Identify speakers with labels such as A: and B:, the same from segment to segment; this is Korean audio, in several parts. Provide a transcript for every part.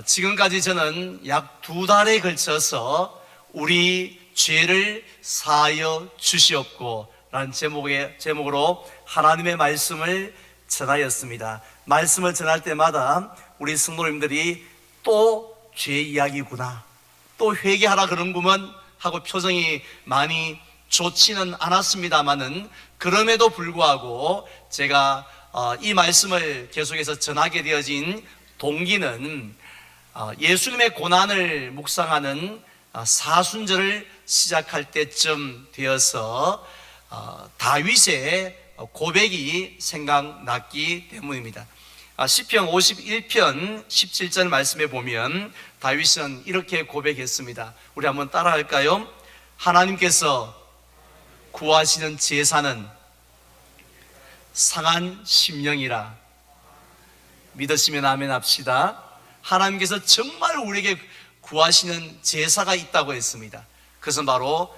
A: 지금까지 저는 약 2달에 걸쳐서 우리 죄를 사하여 주시옵고 라는 제목으로 하나님의 말씀을 전하였습니다. 말씀을 전할 때마다 우리 성도님들이 또 죄 이야기구나, 또 회개하라 그런구먼 하고 표정이 많이 좋지는 않았습니다만은, 그럼에도 불구하고 제가 이 말씀을 계속해서 전하게 되어진 동기는 예수님의 고난을 묵상하는 사순절을 시작할 때쯤 되어서 다윗의 고백이 생각났기 때문입니다. 시편 51편 17절 말씀에 보면 다윗은 이렇게 고백했습니다. 우리 한번 따라할까요? 하나님께서 구하시는 제사는 상한 심령이라. 믿으시면 아멘 합시다. 하나님께서 정말 우리에게 구하시는 제사가 있다고 했습니다. 그것은 바로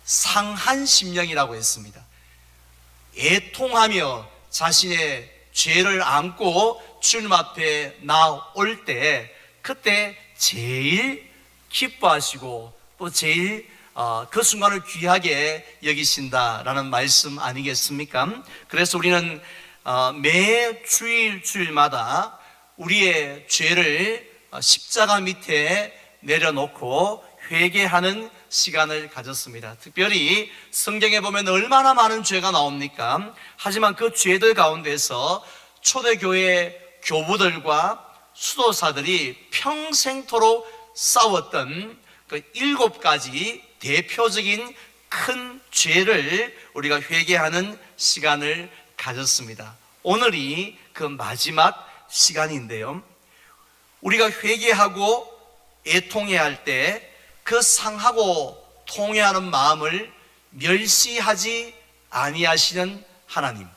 A: 상한 심령이라고 했습니다. 애통하며 자신의 죄를 안고 주님 앞에 나올 때, 그때 제일 기뻐하시고 또 제일 그 순간을 귀하게 여기신다라는 말씀 아니겠습니까? 그래서 우리는 매 주일마다 우리의 죄를 십자가 밑에 내려놓고 회개하는 시간을 가졌습니다. 특별히 성경에 보면 얼마나 많은 죄가 나옵니까? 하지만 그 죄들 가운데서 초대교회 교부들과 수도사들이 평생토록 싸웠던 그 7가지 대표적인 큰 죄를 우리가 회개하는 시간을 가졌습니다. 오늘이 그 마지막 시간인데요, 우리가 회개하고 애통해야 할 때 그 상하고 통회하는 마음을 멸시하지 아니하시는 하나님,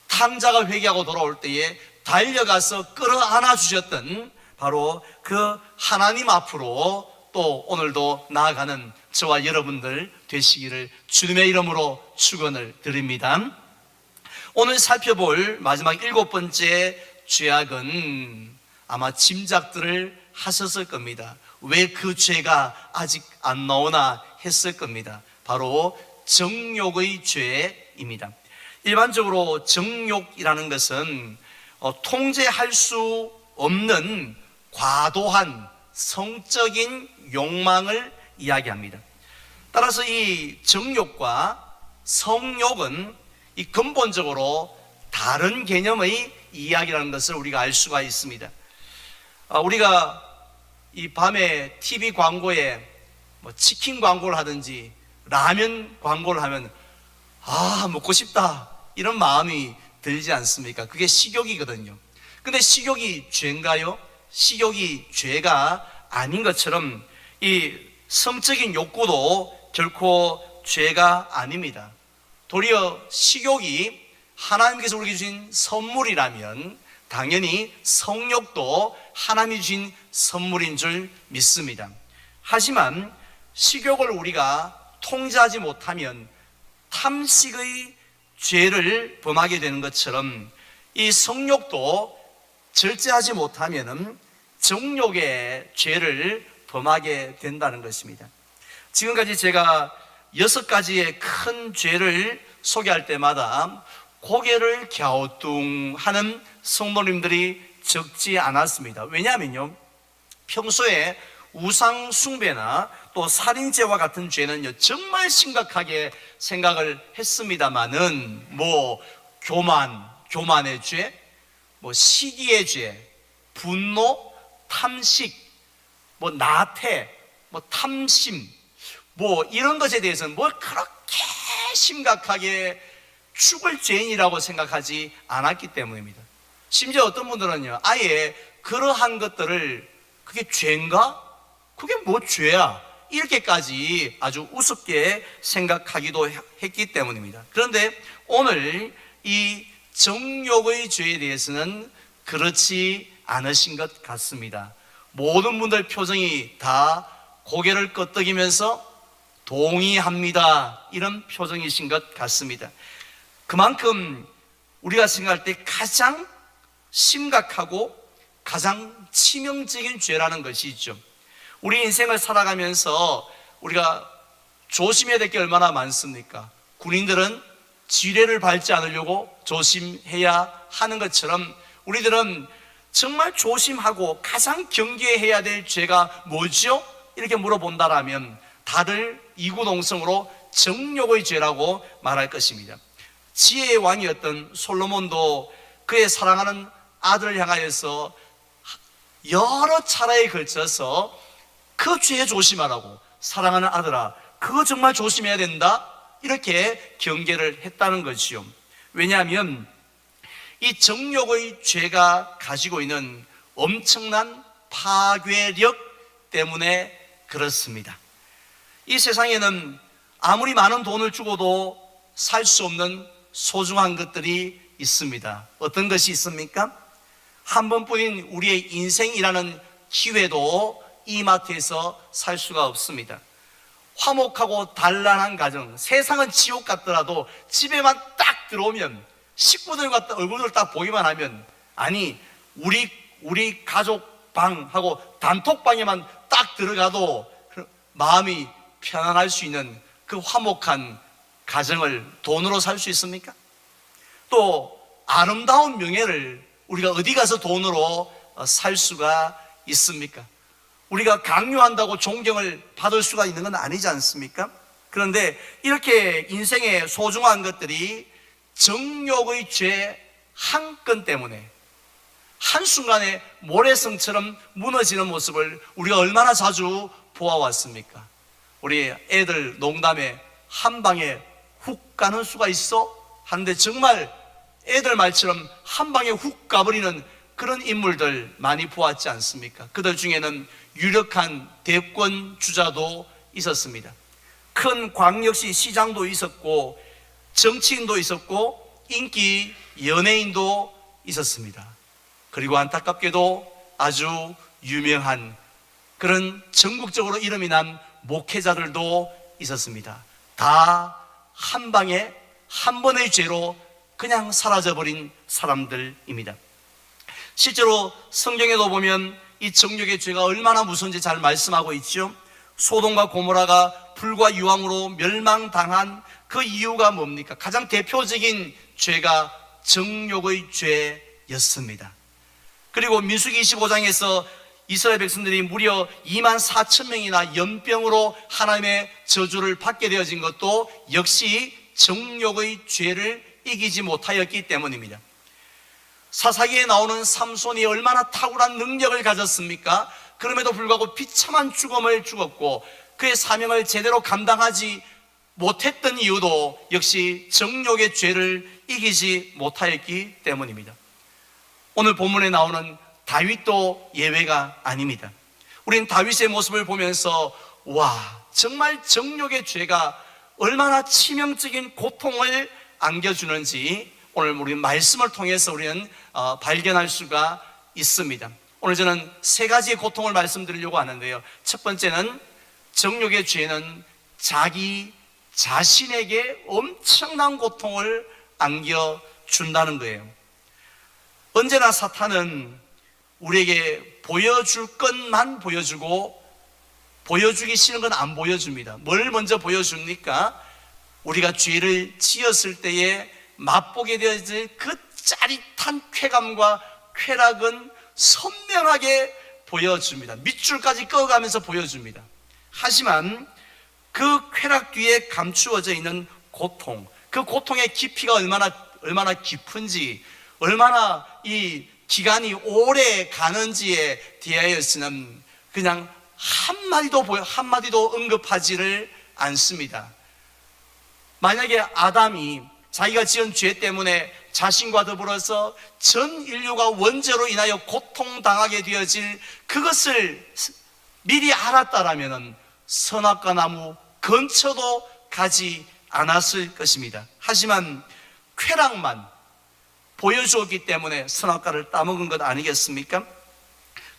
A: 탕자가 회개하고 돌아올 때에 달려가서 끌어안아 주셨던 바로 그 하나님 앞으로 또 오늘도 나아가는 저와 여러분들 되시기를 주님의 이름으로 축원을 드립니다. 오늘 살펴볼 마지막 7번째 죄악은 아마 짐작들을 하셨을 겁니다. 왜 그 죄가 아직 안 나오나 했을 겁니다. 바로 정욕의 죄입니다. 일반적으로 정욕이라는 것은 통제할 수 없는 과도한 성적인 욕망을 이야기합니다. 따라서 이 정욕과 성욕은 이 근본적으로 다른 개념의 이야기라는 것을 우리가 알 수가 있습니다. 우리가 이 밤에 TV 광고에 치킨 광고를 하든지 라면 광고를 하면 먹고 싶다 이런 마음이 들지 않습니까? 그게 식욕이거든요. 근데 식욕이 죄인가요? 식욕이 죄가 아닌 것처럼 이 성적인 욕구도 결코 죄가 아닙니다. 도리어 식욕이 하나님께서 우리에게 주신 선물이라면 당연히 성욕도 하나님이 주신 선물인 줄 믿습니다. 하지만 식욕을 우리가 통제하지 못하면 탐식의 죄를 범하게 되는 것처럼 이 성욕도 절제하지 못하면 정욕의 죄를 범하게 된다는 것입니다. 지금까지 제가 6가지의 큰 죄를 소개할 때마다 고개를 갸우뚱하는 성도님들이 적지 않았습니다. 왜냐하면요, 평소에 우상 숭배나 또 살인죄와 같은 죄는요 정말 심각하게 생각을 했습니다만은 교만의 죄, 시기의 죄, 분노, 탐식, 나태, 탐심, 이런 것에 대해서는 그렇게 심각하게 죽을 죄인이라고 생각하지 않았기 때문입니다. 심지어 어떤 분들은요, 아예 그러한 것들을 그게 죄인가? 그게 죄야? 이렇게까지 아주 우습게 생각하기도 했기 때문입니다. 그런데 오늘 이 정욕의 죄에 대해서는 그렇지 않으신 것 같습니다. 모든 분들 표정이 다 고개를 끄덕이면서 동의합니다, 이런 표정이신 것 같습니다. 그만큼 우리가 생각할 때 가장 심각하고 가장 치명적인 죄라는 것이죠. 우리 인생을 살아가면서 우리가 조심해야 될 게 얼마나 많습니까? 군인들은 지뢰를 밟지 않으려고 조심해야 하는 것처럼 우리들은 정말 조심하고 가장 경계해야 될 죄가 뭐죠? 이렇게 물어본다라면 다들 이구동성으로 정욕의 죄라고 말할 것입니다. 지혜의 왕이었던 솔로몬도 그의 사랑하는 아들을 향하여서 여러 차례에 걸쳐서 그 죄에 조심하라고, 사랑하는 아들아 그거 정말 조심해야 된다, 이렇게 경계를 했다는 것이요. 왜냐하면 이 정욕의 죄가 가지고 있는 엄청난 파괴력 때문에 그렇습니다. 이 세상에는 아무리 많은 돈을 주고도 살 수 없는 소중한 것들이 있습니다. 어떤 것이 있습니까? 한 번뿐인 우리의 인생이라는 기회도 이마트에서 살 수가 없습니다. 화목하고 단란한 가정, 세상은 지옥 같더라도 집에만 딱 들어오면 식구들과 얼굴을 딱 보기만 하면, 아니 우리 가족 방하고 단톡방에만 딱 들어가도 마음이 편안할 수 있는 그 화목한 가정을 돈으로 살 수 있습니까? 또 아름다운 명예를 우리가 어디 가서 돈으로 살 수가 있습니까? 우리가 강요한다고 존경을 받을 수가 있는 건 아니지 않습니까? 그런데 이렇게 인생의 소중한 것들이 정욕의 죄 한 건 때문에 한순간에 모래성처럼 무너지는 모습을 우리가 얼마나 자주 보아왔습니까? 우리 애들 농담에 한 방에 훅 가는 수가 있어? 하는데 정말 애들 말처럼 한 방에 훅 가버리는 그런 인물들 많이 보았지 않습니까? 그들 중에는 유력한 대권 주자도 있었습니다. 큰 광역시 시장도 있었고 정치인도 있었고 인기 연예인도 있었습니다. 그리고 안타깝게도 아주 유명한 그런 전국적으로 이름이 난 목회자들도 있었습니다. 다 한 방에 한 번의 죄로 그냥 사라져버린 사람들입니다. 실제로 성경에도 보면 이 정욕의 죄가 얼마나 무서운지 잘 말씀하고 있죠. 소돔과 고모라가 불과 유황으로 멸망당한 그 이유가 뭡니까? 가장 대표적인 죄가 정욕의 죄였습니다. 그리고 민수기 25장에서 이스라엘 백성들이 무려 2만 4천 명이나 연병으로 하나님의 저주를 받게 되어진 것도 역시 정욕의 죄를 이기지 못하였기 때문입니다. 사사기에 나오는 삼손이 얼마나 탁월한 능력을 가졌습니까? 그럼에도 불구하고 비참한 죽음을 죽었고 그의 사명을 제대로 감당하지 못했던 이유도 역시 정욕의 죄를 이기지 못하였기 때문입니다. 오늘 본문에 나오는 다윗도 예외가 아닙니다. 우리는 다윗의 모습을 보면서 와, 정말 정욕의 죄가 얼마나 치명적인 고통을 안겨주는지 오늘 우리 말씀을 통해서 우리는 발견할 수가 있습니다. 오늘 저는 세 가지의 고통을 말씀드리려고 하는데요. 첫 번째는 정욕의 죄는 자기 자신에게 엄청난 고통을 안겨준다는 거예요. 언제나 사탄은 우리에게 보여줄 것만 보여주고 보여주기 싫은 건 안 보여줍니다. 뭘 먼저 보여줍니까? 우리가 죄를 지었을 때에 맛보게 되어질 그 짜릿한 쾌감과 쾌락은 선명하게 보여줍니다. 밑줄까지 꺼가면서 보여줍니다. 하지만 그 쾌락 뒤에 감추어져 있는 고통, 그 고통의 깊이가 얼마나 깊은지, 얼마나 이 기간이 오래 가는지에 대하여서는 그냥 한마디도 언급하지를 않습니다. 만약에 아담이 자기가 지은 죄 때문에 자신과 더불어서 전 인류가 원죄로 인하여 고통당하게 되어질 그것을 미리 알았다라면 선악과 나무 근처도 가지 않았을 것입니다. 하지만 쾌락만 보여주었기 때문에 선악과를 따먹은 것 아니겠습니까?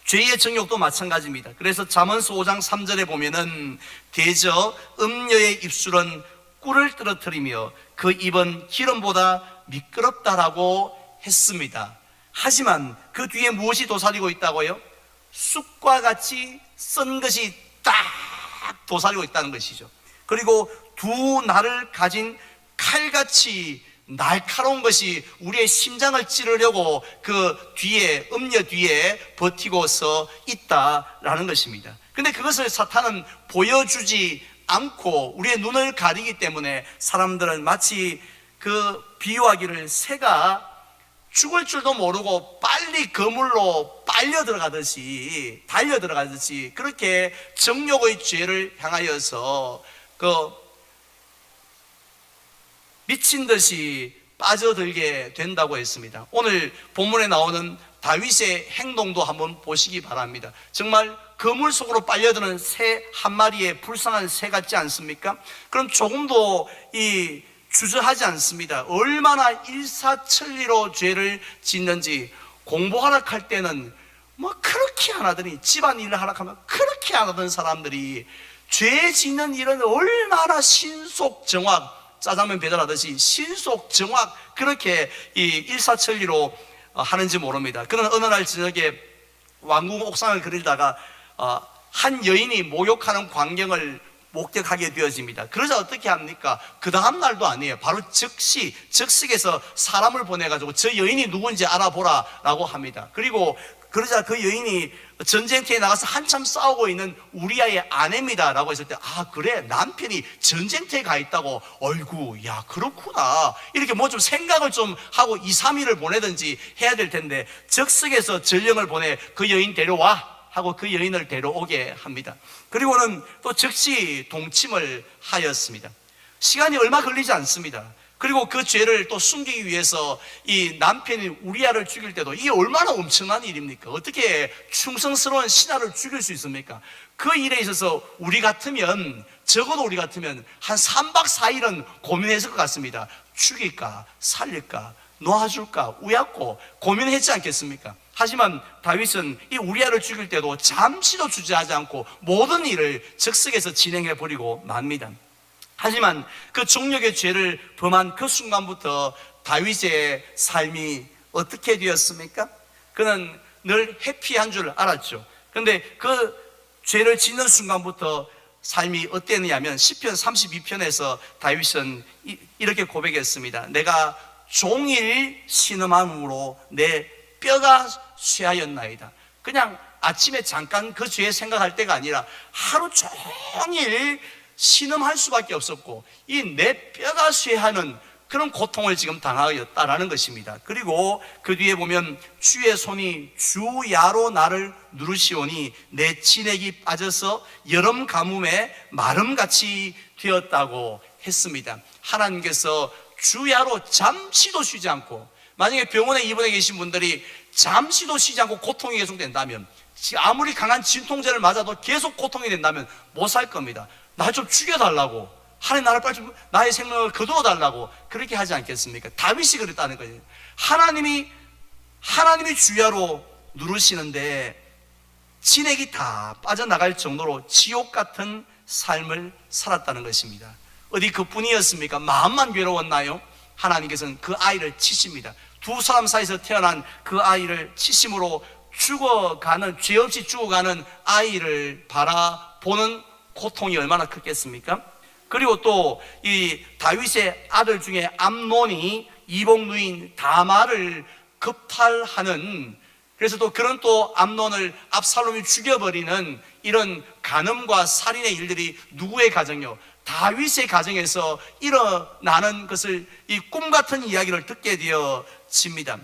A: 죄의 정욕도 마찬가지입니다. 그래서 잠언서 5장 3절에 보면은 대저 음녀의 입술은 꿀을 떨어뜨리며 그 입은 기름보다 미끄럽다라고 했습니다. 하지만 그 뒤에 무엇이 도사리고 있다고요? 쑥과 같이 쓴 것이 딱 도사리고 있다는 것이죠. 그리고 두 날을 가진 칼같이 날카로운 것이 우리의 심장을 찌르려고 그 뒤에, 음녀 뒤에 버티고서 있다라는 것입니다. 근데 그것을 사탄은 보여주지 않고 우리의 눈을 가리기 때문에 사람들은 마치 그 비유하기를 새가 죽을 줄도 모르고 빨리 그물로 빨려 들어가듯이, 달려 들어가듯이 그렇게 정욕의 죄를 향하여서 미친 듯이 빠져들게 된다고 했습니다. 오늘 본문에 나오는 다윗의 행동도 한번 보시기 바랍니다. 정말 그물 속으로 빨려드는 새 한 마리의 불쌍한 새 같지 않습니까? 그럼 조금도 주저하지 않습니다. 얼마나 일사천리로 죄를 짓는지. 공부하라 할 때는 그렇게 안 하더니, 집안일을 하라 하면 그렇게 안 하던 사람들이 죄 짓는 일은 얼마나 신속정확, 짜장면 배달하듯이 신속정확 그렇게 일사천리로 하는지 모릅니다. 그는 어느 날 저녁에 왕궁 옥상을 그리다가 한 여인이 목욕하는 광경을 목격하게 되어집니다. 그러자 어떻게 합니까? 그 다음 날도 아니에요. 바로 즉석에서 사람을 보내가지고 저 여인이 누군지 알아보라 라고 합니다. 그리고 그러자 그 여인이 전쟁터에 나가서 한참 싸우고 있는 우리아의 아내입니다 라고 했을 때, 그래, 남편이 전쟁터에 가 있다고. 어이구, 야, 그렇구나. 이렇게 뭐 좀 생각을 좀 하고 2, 3일을 보내든지 해야 될 텐데, 즉석에서 전령을 보내 그 여인 데려와 하고 그 여인을 데려오게 합니다. 그리고는 또 즉시 동침을 하였습니다. 시간이 얼마 걸리지 않습니다. 그리고 그 죄를 또 숨기기 위해서 이 남편이 우리아를 죽일 때도, 이게 얼마나 엄청난 일입니까? 어떻게 충성스러운 신하를 죽일 수 있습니까? 그 일에 있어서 적어도 우리 같으면 한 3박 4일은 고민했을 것 같습니다. 죽일까, 살릴까, 놓아줄까, 우약고 고민했지 않겠습니까? 하지만 다윗은 이 우리아를 죽일 때도 잠시도 주저하지 않고 모든 일을 즉석에서 진행해 버리고 맙니다. 하지만 그 정욕의 죄를 범한 그 순간부터 다윗의 삶이 어떻게 되었습니까? 그는 늘 해피한 줄 알았죠. 그런데 그 죄를 짓는 순간부터 삶이 어땠느냐면 시편 32편에서 다윗은 이렇게 고백했습니다. 내가 종일 신음함으로 내 뼈가 쇠하였나이다. 그냥 아침에 잠깐 그 죄 생각할 때가 아니라 하루 종일 신음할 수밖에 없었고, 이 내 뼈가 쇠하는 그런 고통을 지금 당하였다라는 것입니다. 그리고 그 뒤에 보면 주의 손이 주야로 나를 누르시오니 내 진액이 빠져서 여름 가뭄에 마름같이 되었다고 했습니다. 하나님께서 주야로 잠시도 쉬지 않고, 만약에 병원에 입원해 계신 분들이 잠시도 쉬지 않고 고통이 계속된다면, 아무리 강한 진통제를 맞아도 계속 고통이 된다면 못 살 겁니다. 나 좀 죽여달라고, 하나님 나를 빨리 좀 나의 생명을 거두어달라고 그렇게 하지 않겠습니까? 다윗이 그랬다는 거예요. 하나님이 주야로 누르시는데 진액이 다 빠져나갈 정도로 지옥 같은 삶을 살았다는 것입니다. 어디 그뿐이었습니까? 마음만 괴로웠나요? 하나님께서는 그 아이를 치십니다. 두 사람 사이에서 태어난 그 아이를 치심으로 죄 없이 죽어가는 아이를 바라보는 고통이 얼마나 크겠습니까? 그리고 또 이 다윗의 아들 중에 암논이 이복누인 다말을 급탈하는, 그래서 또 그런 또 암논을 압살롬이 죽여버리는 이런 간음과 살인의 일들이 누구의 가정이요? 다윗의 가정에서 일어나는 것을, 이 꿈 같은 이야기를 듣게 되어집니다.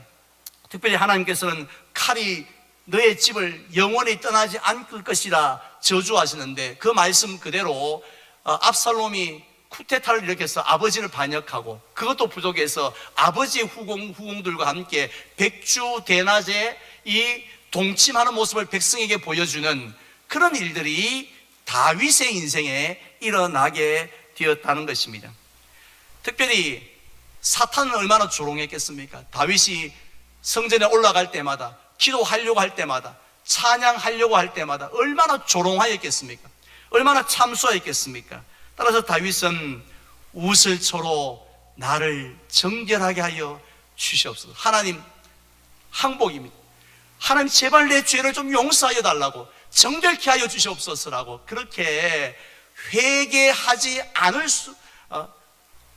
A: 특별히 하나님께서는 칼이 너의 집을 영원히 떠나지 않을 것이라 저주하시는데, 그 말씀 그대로 압살롬이 쿠데타를 일으켜서 아버지를 반역하고, 그것도 부족해서 아버지의 후궁들과 함께 백주대낮에 이 동침하는 모습을 백성에게 보여주는 그런 일들이 다윗의 인생에 일어나게 되었다는 것입니다. 특별히 사탄은 얼마나 조롱했겠습니까? 다윗이 성전에 올라갈 때마다, 기도하려고 할 때마다, 찬양하려고 할 때마다 얼마나 조롱하였겠습니까? 얼마나 참소하였겠습니까? 따라서 다윗은 웃을초로 나를 정결하게 하여 주시옵소서. 하나님, 항복입니다. 하나님 제발 내 죄를 좀 용서하여 달라고, 정결케 하여 주시옵소서라고, 그렇게 회개하지 않을 수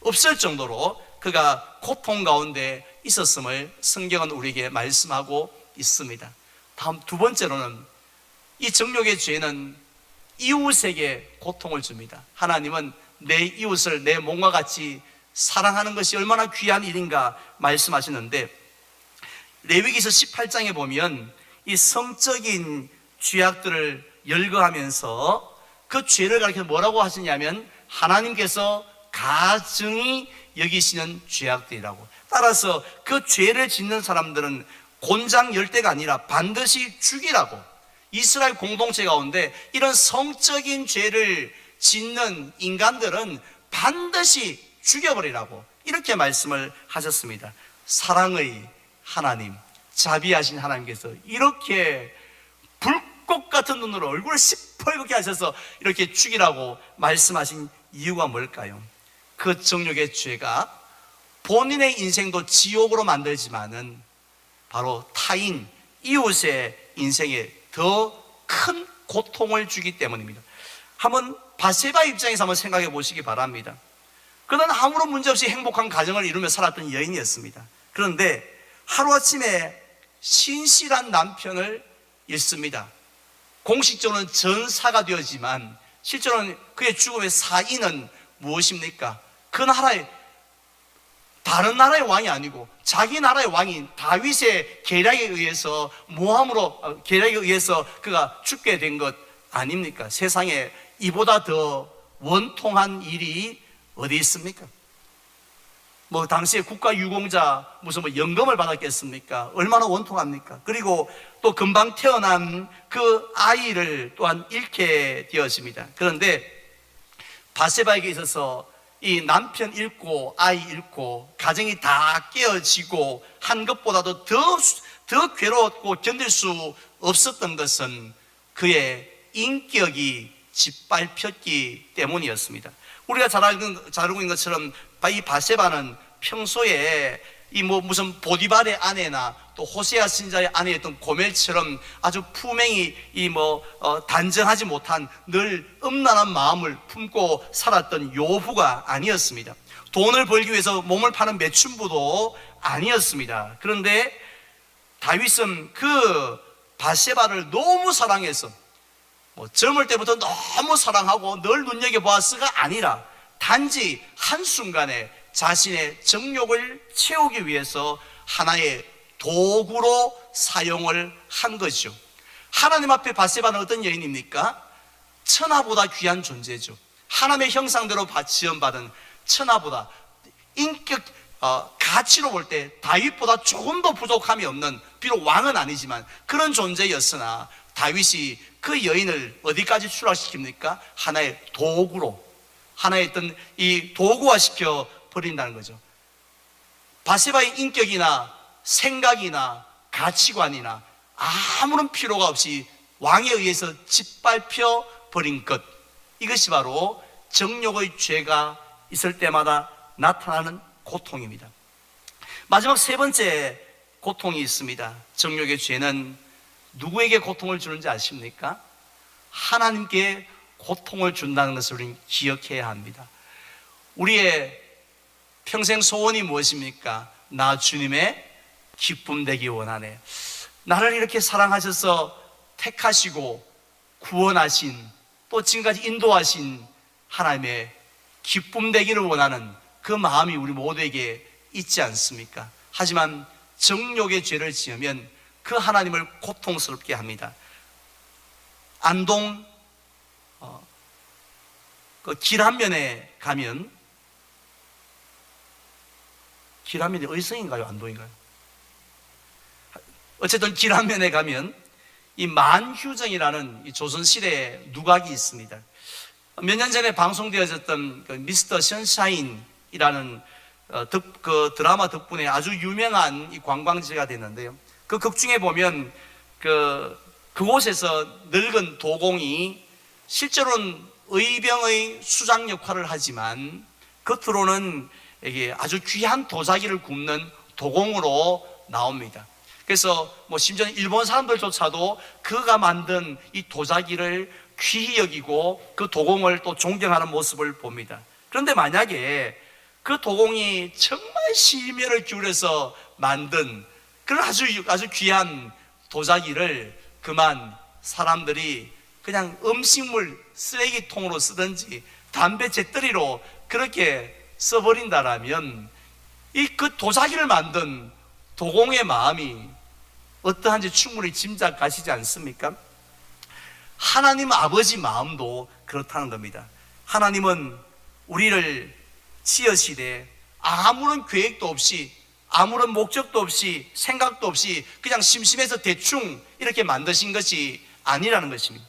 A: 없을 정도로 그가 고통 가운데 있었음을 성경은 우리에게 말씀하고 있습니다. 다음 두 번째로는 이 정욕의 죄는 이웃에게 고통을 줍니다. 하나님은 내 이웃을 내 몸과 같이 사랑하는 것이 얼마나 귀한 일인가 말씀하시는데, 레위기서 18장에 보면 이 성적인 죄악들을 열거하면서 그 죄를 가리켜 뭐라고 하시냐면 하나님께서 가증히 여기시는 죄악들이라고. 따라서 그 죄를 짓는 사람들은 곤장 열대가 아니라 반드시 죽이라고. 이스라엘 공동체 가운데 이런 성적인 죄를 짓는 인간들은 반드시 죽여버리라고, 이렇게 말씀을 하셨습니다. 사랑의 하나님, 자비하신 하나님께서 이렇게 불꽃 같은 눈으로 얼굴을 시퍼렇게 하셔서 이렇게 죽이라고 말씀하신 이유가 뭘까요? 그 정욕의 죄가 본인의 인생도 지옥으로 만들지만은 바로 타인, 이웃의 인생에 더 큰 고통을 주기 때문입니다. 한번 바세바 입장에서 한번 생각해 보시기 바랍니다. 그는 아무런 문제 없이 행복한 가정을 이루며 살았던 여인이었습니다. 그런데 하루아침에 신실한 남편을 잃습니다. 공식적으로는 전사가 되었지만 실제로는 그의 죽음의 사인은 무엇입니까? 그 나라의, 다른 나라의 왕이 아니고 자기 나라의 왕인 다윗의 계략에 의해서, 모함으로 계략에 의해서 그가 죽게 된 것 아닙니까? 세상에 이보다 더 원통한 일이 어디 있습니까? 뭐 당시에 국가유공자 무슨 뭐 연금을 받았겠습니까? 얼마나 원통합니까? 그리고 또 금방 태어난 그 아이를 또한 잃게 되었습니다. 그런데 바세바에게 있어서 이 남편 잃고 아이 잃고 가정이 다 깨어지고 한 것보다도 더 괴로웠고 견딜 수 없었던 것은 그의 인격이 짓밟혔기 때문이었습니다. 우리가 잘 알고 있는 것처럼 이 바세바는 평소에 이 뭐 무슨 보디발의 아내나 또 호세아 신자의 아내였던 고멜처럼 아주 품행이 단정하지 못한 늘 음란한 마음을 품고 살았던 요부가 아니었습니다. 돈을 벌기 위해서 몸을 파는 매춘부도 아니었습니다. 그런데 다윗은 그 바세바를 너무 사랑해서 젊을 때부터 너무 사랑하고 늘 눈여겨보았으가 아니라 단지 한순간에 자신의 정욕을 채우기 위해서 하나의 도구로 사용을 한 것이죠. 하나님 앞에 바세바는 어떤 여인입니까? 천하보다 귀한 존재죠. 하나님의 형상대로 지음받은 천하보다 인격 가치로 볼 때 다윗보다 조금 더 부족함이 없는, 비록 왕은 아니지만 그런 존재였으나 다윗이 그 여인을 어디까지 추락시킵니까? 하나의 도구로, 하나의 어떤 이 도구화시켜 버린다는 거죠. 바세바의 인격이나 생각이나 가치관이나 아무런 필요가 없이 왕에 의해서 짓밟혀 버린 것, 이것이 바로 정욕의 죄가 있을 때마다 나타나는 고통입니다. 마지막 세 번째 고통이 있습니다. 정욕의 죄는 누구에게 고통을 주는지 아십니까? 하나님께 고통을 준다는 것을 우리는 기억해야 합니다. 우리의 평생 소원이 무엇입니까? 나 주님의 기쁨 되기 원하네. 나를 이렇게 사랑하셔서 택하시고 구원하신, 또 지금까지 인도하신 하나님의 기쁨 되기를 원하는 그 마음이 우리 모두에게 있지 않습니까? 하지만 정욕의 죄를 지으면 그 하나님을 고통스럽게 합니다. 안동 그 길한면에 가면, 길한면이 의성인가요? 안동인가요? 어쨌든 길한면에 가면 이 만휴정이라는 이 조선시대의 누각이 있습니다. 몇 년 전에 방송되어졌던 그 미스터 선샤인이라는 그 드라마 덕분에 아주 유명한 이 관광지가 됐는데요. 그 극 중에 보면 그곳에서 늙은 도공이 실제로는 의병의 수장 역할을 하지만 겉으로는 이게 아주 귀한 도자기를 굽는 도공으로 나옵니다. 그래서 뭐 심지어 일본 사람들조차도 그가 만든 이 도자기를 귀히 여기고 그 도공을 또 존경하는 모습을 봅니다. 그런데 만약에 그 도공이 정말 심혈을 기울여서 만든 그런 아주 귀한 도자기를 그만 사람들이 그냥 음식물 쓰레기통으로 쓰든지 담배 재떨이로 그렇게 써버린다라면 이 그 도자기를 만든 도공의 마음이 어떠한지 충분히 짐작가시지 않습니까? 하나님 아버지 마음도 그렇다는 겁니다. 하나님은 우리를 지으시되 아무런 계획도 없이 아무런 목적도 없이 생각도 없이 그냥 심심해서 대충 이렇게 만드신 것이 아니라는 것입니다.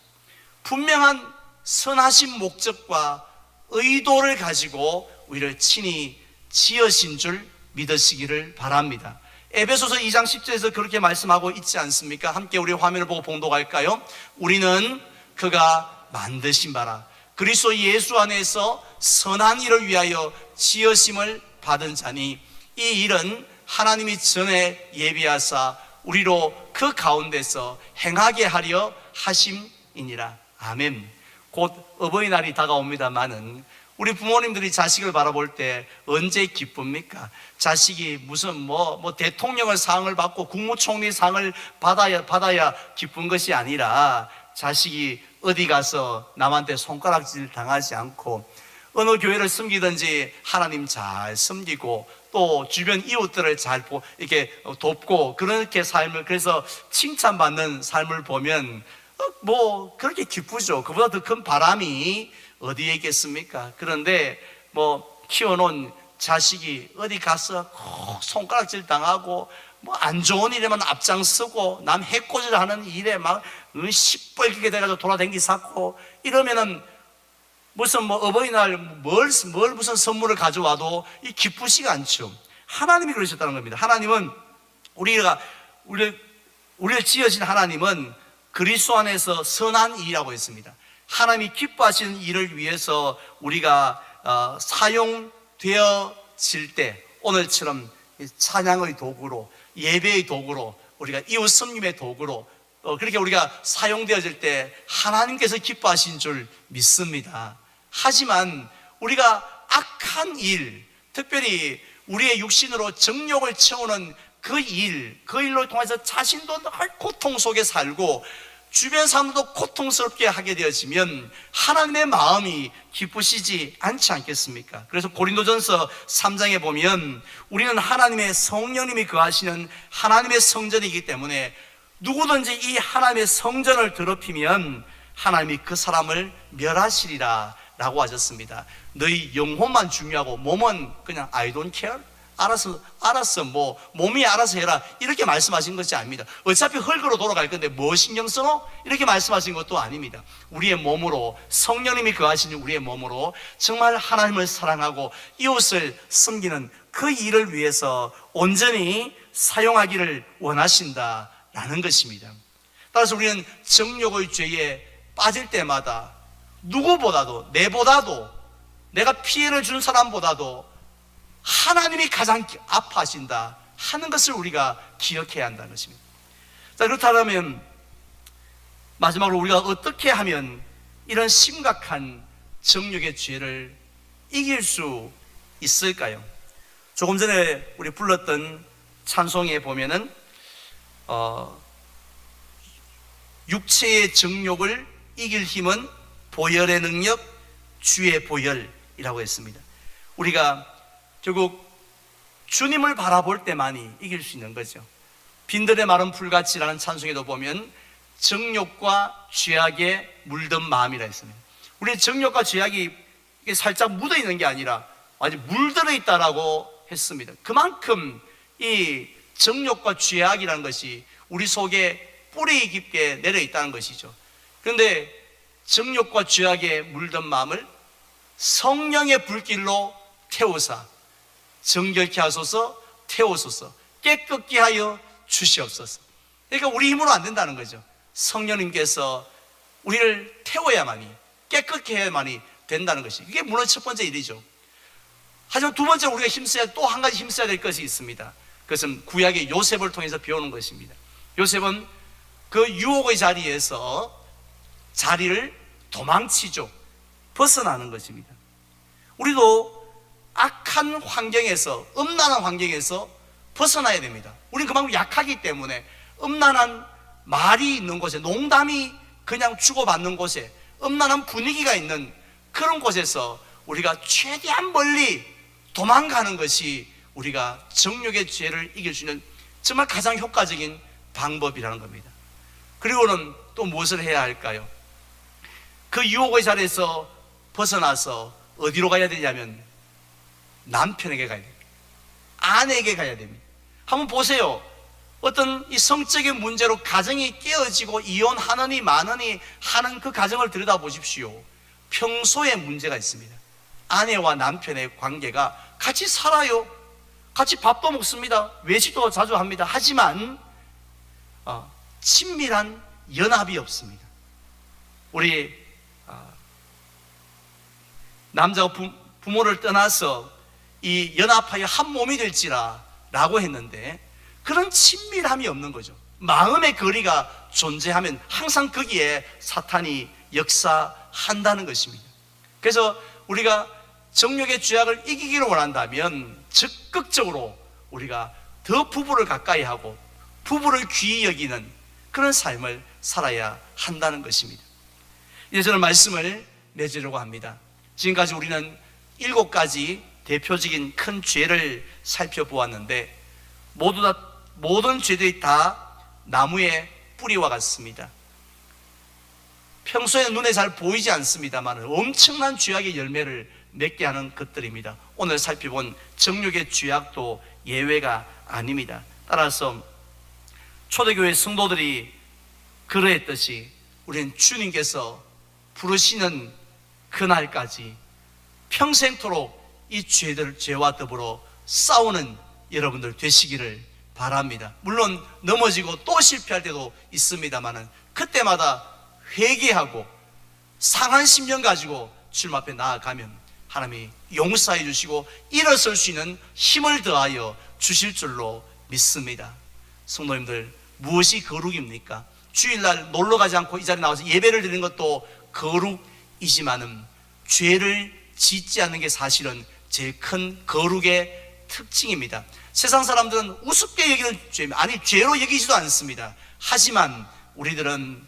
A: 분명한 선하신 목적과 의도를 가지고 우리를 친히 지으신 줄 믿으시기를 바랍니다. 에베소서 2장 10절에서 그렇게 말씀하고 있지 않습니까? 함께 우리 화면을 보고 봉독할까요? 우리는 그가 만드신 바라 그리스도 예수 안에서 선한 일을 위하여 지으심을 받은 자니 이 일은 하나님이 전에 예비하사 우리로 그 가운데서 행하게 하려 하심이니라. 아멘. 곧 어버이날이 다가옵니다마는 우리 부모님들이 자식을 바라볼 때 언제 기쁩니까? 자식이 무슨 뭐 대통령의 상을 받고 국무총리 상을 받아야 기쁜 것이 아니라 자식이 어디 가서 남한테 손가락질 당하지 않고 어느 교회를 섬기든지 하나님 잘 섬기고 또 주변 이웃들을 잘 이렇게 돕고 그렇게 삶을 그래서 칭찬받는 삶을 보면 뭐 그렇게 기쁘죠. 그보다 더 큰 바람이 어디에 있겠습니까? 그런데 뭐 키워놓은 자식이 어디 가서 꼭 손가락질 당하고 뭐 안 좋은 일에만 앞장서고 남 해코지하는 일에 막 시뻘겋게 돼가지고 돌아다니기 샀고 이러면은 무슨 뭐 어버이날 뭘 무슨 선물을 가져와도 이 기쁘지가 않죠. 하나님이 그러셨다는 겁니다. 하나님은 우리를 지으신 하나님은 그리스도 안에서 선한 일이라고 했습니다. 하나님이 기뻐하시는 일을 위해서 우리가 사용되어질 때 오늘처럼 찬양의 도구로 예배의 도구로 우리가 이웃 섬김의 도구로 그렇게 우리가 사용되어질 때 하나님께서 기뻐하신 줄 믿습니다. 하지만 우리가 악한 일, 특별히 우리의 육신으로 정욕을 채우는 그 일로 통해서 자신도 늘 고통 속에 살고 주변 사람도 고통스럽게 하게 되어지면 하나님의 마음이 기쁘시지 않지 않겠습니까? 그래서 고린도전서 3장에 보면 우리는 하나님의 성령님이 거하시는 하나님의 성전이기 때문에 누구든지 이 하나님의 성전을 더럽히면 하나님이 그 사람을 멸하시리라 라고 하셨습니다. 너희 영혼만 중요하고 몸은 그냥 I don't care. 알았어 뭐 몸이 알아서 해라 이렇게 말씀하신 것이 아닙니다. 어차피 흙으로 돌아갈 건데 뭐 신경 써노? 이렇게 말씀하신 것도 아닙니다. 우리의 몸으로 성령님이 거하시는 우리의 몸으로 정말 하나님을 사랑하고 이웃을 섬기는 그 일을 위해서 온전히 사용하기를 원하신다라는 것입니다. 따라서 우리는 정욕의 죄에 빠질 때마다 누구보다도 내가 피해를 준 사람보다도 하나님이 가장 아파하신다 하는 것을 우리가 기억해야 한다는 것입니다. 자, 그렇다면 마지막으로 우리가 어떻게 하면 이런 심각한 정욕의 죄를 이길 수 있을까요? 조금 전에 우리 불렀던 찬송에 보면은 육체의 정욕을 이길 힘은 보혈의 능력, 주의 보혈이라고 했습니다. 우리가 결국 주님을 바라볼 때만이 이길 수 있는 거죠. 빈들의 마른 풀같이라는 찬송에도 보면 정욕과 죄악에 물든 마음이라 했습니다. 우리 정욕과 죄악이 살짝 묻어 있는 게 아니라 아주 물들어 있다라고 했습니다. 그만큼 이 정욕과 죄악이라는 것이 우리 속에 뿌리 깊게 내려 있다는 것이죠. 그런데 정욕과 죄악에 물든 마음을 성령의 불길로 태우사 정결케 하소서, 태우소서, 깨끗게 하여 주시옵소서. 그러니까 우리 힘으로 안 된다는 거죠. 성령님께서 우리를 태워야만이, 깨끗게 해야만이 된다는 것이, 이게 물론 첫 번째 일이죠. 하지만 두 번째로 우리가 힘써야, 또 한 가지 힘써야 될 것이 있습니다. 그것은 구약의 요셉을 통해서 배우는 것입니다. 요셉은 그 유혹의 자리에서 자리를 도망치죠. 벗어나는 것입니다. 우리도 악한 환경에서, 음란한 환경에서 벗어나야 됩니다. 우리는 그만큼 약하기 때문에 음란한 말이 있는 곳에, 농담이 그냥 주고받는 곳에, 음란한 분위기가 있는 그런 곳에서 우리가 최대한 멀리 도망가는 것이 우리가 정욕의 죄를 이길 수 있는 정말 가장 효과적인 방법이라는 겁니다. 그리고는 또 무엇을 해야 할까요? 그 유혹의 자리에서 벗어나서 어디로 가야 되냐면 남편에게 가야 됩니다. 아내에게 가야 됩니다. 한번 보세요. 어떤 이 성적인 문제로 가정이 깨어지고 이혼하느니 마느니 하는 그 가정을 들여다보십시오. 평소에 문제가 있습니다. 아내와 남편의 관계가 같이 살아요. 같이 밥도 먹습니다. 외식도 자주 합니다. 하지만 친밀한 연합이 없습니다. 우리 남자가 부모를 떠나서 이 연합하여 한 몸이 될지라 라고 했는데 그런 친밀함이 없는 거죠. 마음의 거리가 존재하면 항상 거기에 사탄이 역사한다는 것입니다. 그래서 우리가 정욕의 죄악을 이기기를 원한다면 적극적으로 우리가 더 부부를 가까이 하고 부부를 귀히 여기는 그런 삶을 살아야 한다는 것입니다. 이제 저는 말씀을 맺으려고 합니다. 지금까지 우리는 7가지 대표적인 큰 죄를 살펴보았는데 모든 죄들이 다 나무의 뿌리와 같습니다. 평소에 눈에 잘 보이지 않습니다만 엄청난 죄악의 열매를 맺게 하는 것들입니다. 오늘 살펴본 정욕의 죄악도 예외가 아닙니다. 따라서 초대교회 성도들이 그러했듯이 우리는 주님께서 부르시는 그날까지 평생토록 이 죄와 더불어 싸우는 여러분들 되시기를 바랍니다. 물론 넘어지고 또 실패할 때도 있습니다만 그때마다 회개하고 상한 심령 가지고 주님 앞에 나아가면 하나님이 용서해 주시고 일어설 수 있는 힘을 더하여 주실 줄로 믿습니다. 성도님들, 무엇이 거룩입니까? 주일날 놀러 가지 않고 이 자리에 나와서 예배를 드리는 것도 거룩이지만은 죄를 짓지 않는 게 사실은 제일 큰 거룩의 특징입니다. 세상 사람들은 우습게 여기는 죄, 아니 죄로 여기지도 않습니다. 하지만 우리들은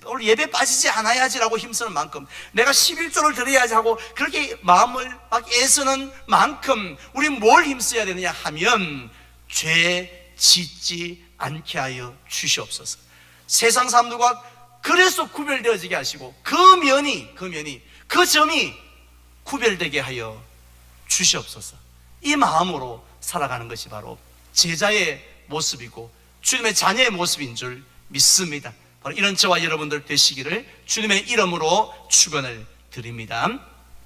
A: 오늘 예배 빠지지 않아야지라고 힘쓰는 만큼, 내가 11조를 드려야지 하고 그렇게 마음을 막 애쓰는 만큼 우리 뭘 힘써야 되느냐 하면 죄 짓지 않게 하여 주시옵소서. 세상 사람들과 그래서 구별되어지게 하시고 그 점이 구별되게 하여 주시옵소서. 이 마음으로 살아가는 것이 바로 제자의 모습이고 주님의 자녀의 모습인 줄 믿습니다. 바로 이런 저와 여러분들 되시기를 주님의 이름으로 축원을 드립니다.